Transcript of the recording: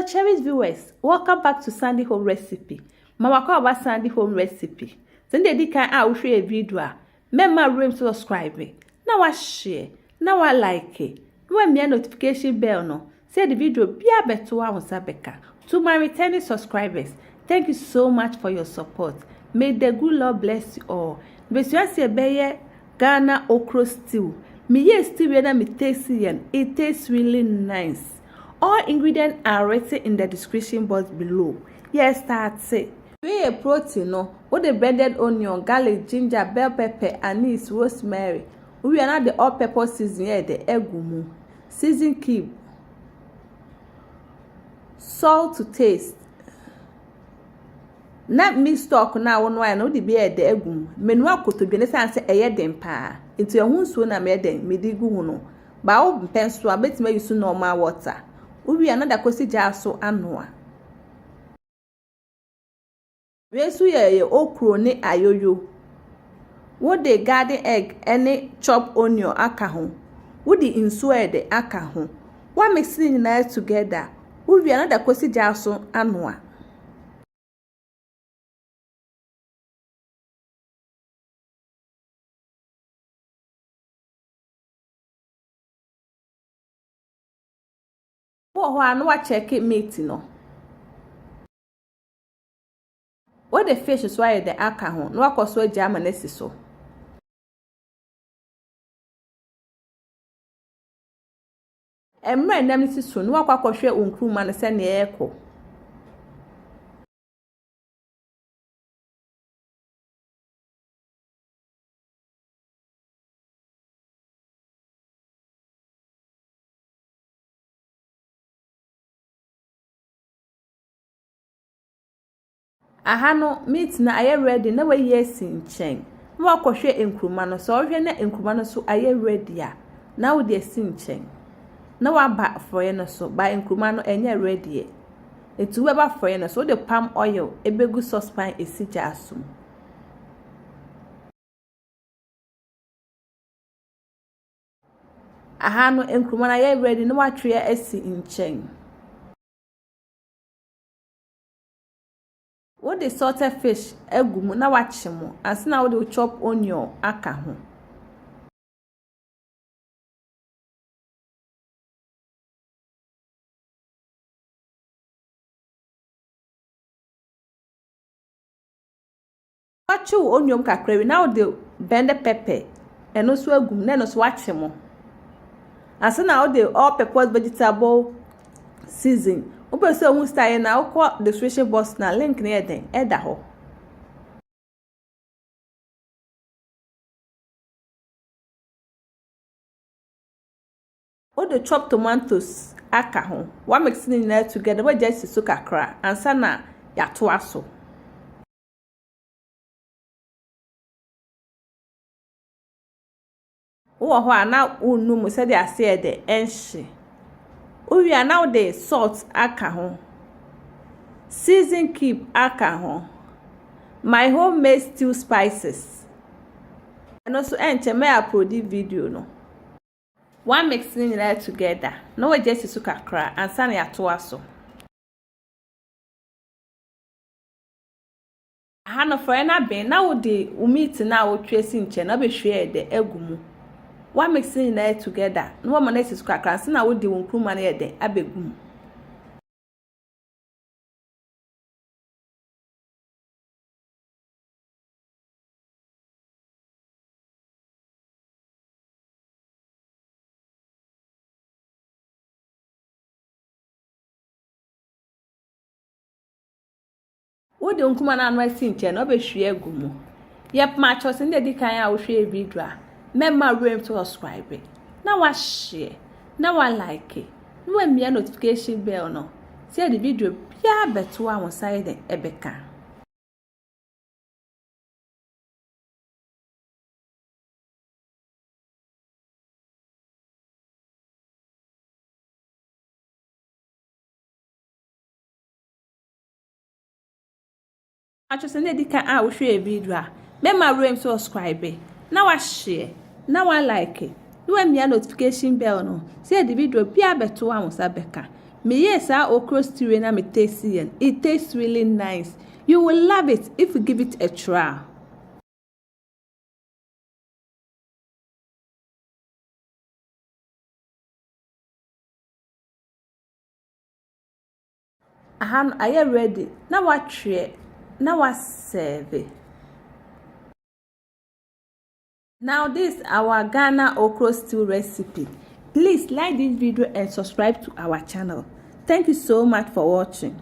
cherished viewers, welcome back to Sandy Home Recipe. Mama call about Sandy Home Recipe. Send the kind I will share a video. Remember room to subscribe. Now I share. Now I like it. When me a notification bell no. Say the video be a better one Sabeka. To my returning subscribers, thank you so much for your support. May the good Lord bless you all. But you see a Ghanaian Okro Stew. Me yes stew me tasty and it tastes really nice. All ingredients are written in the description box below. Yes, that's it. We a protein no, with the blended onion, garlic, ginger, bell pepper, anise, rosemary. We are not the all-purpose season here, the egg gumu. Season cube. Salt to taste. Not me stock now on wine no the beer the egg gumu. Menua koto bi ne say eye den pa. Into ehun so na me den me di gu no. Ba o penso abetime use normal water. We another kosi jaso anoa. We su ye okro ne ayoyo. What the garden egg any chop onion aka ho. What the insuo de aka ho. What mixing nice together. We another kosi jaso anoa. What no check it meat no. What the fish is why the aka ho no akoso jama nesi so. Emre nam nesi so no akwakohwe onkruma no se ne eko. Aha no meat na aye ready na we yes nchen. No akohwe enkruma no so ohwe na enkruma no so aye ready a. Na wo de nchen. Na wa ba froye no so ba enkruma no enye ready e. Etu we ba froye no so the palm oil ebegu saucepan esija asum. Aha no enkruma na aye ready na wa twe esi nchen. What the salted fish egumu na wachimo and now what the chop onion aka ho. Wachu onion kakrewi now the bend pepper and also egum na no so wachimo. And now the all purpose vegetable season. Open so who stay na ukọ description box na link na eden eda ho. O the chop tomatoes aka ho. What mix it together we just so kakra ansa na ya to aso. Wo ho ana unu mu se de ase de enhye. We are now the salt aka ho. Season cube aka ho. My homemade stew spices. And also enche me upload video no. One mixing it together. No we just so kakra and san ya to aso. Aha no for na ben na wo de meat na wo twesi nche na be hwe de egumu. One mixing it together. No one manage to kakra na wo de won kruma na ye de abegum. Wo de nkuma na anwa sinche na obehwe egumu. Yep ma chose ndi di kan a wo hwe video a. Member room to subscribe. Now I share. Now I like it. No me notification bell no. See the video bia beto one side ebeka. I just need the kan a wo hwe video a. Member room to subscribe. Now I share. Now I like it. No me notification bell no. See the video bia beto one sabeka. Me yes, our okra stew and I'm tasty and it tastes really nice. You will love it if you give it a try. Are you ready? Now what tray? Now what serve? Now this our Ghana Okro Stew recipe. Please like this video and subscribe to our channel. Thank you so much for watching.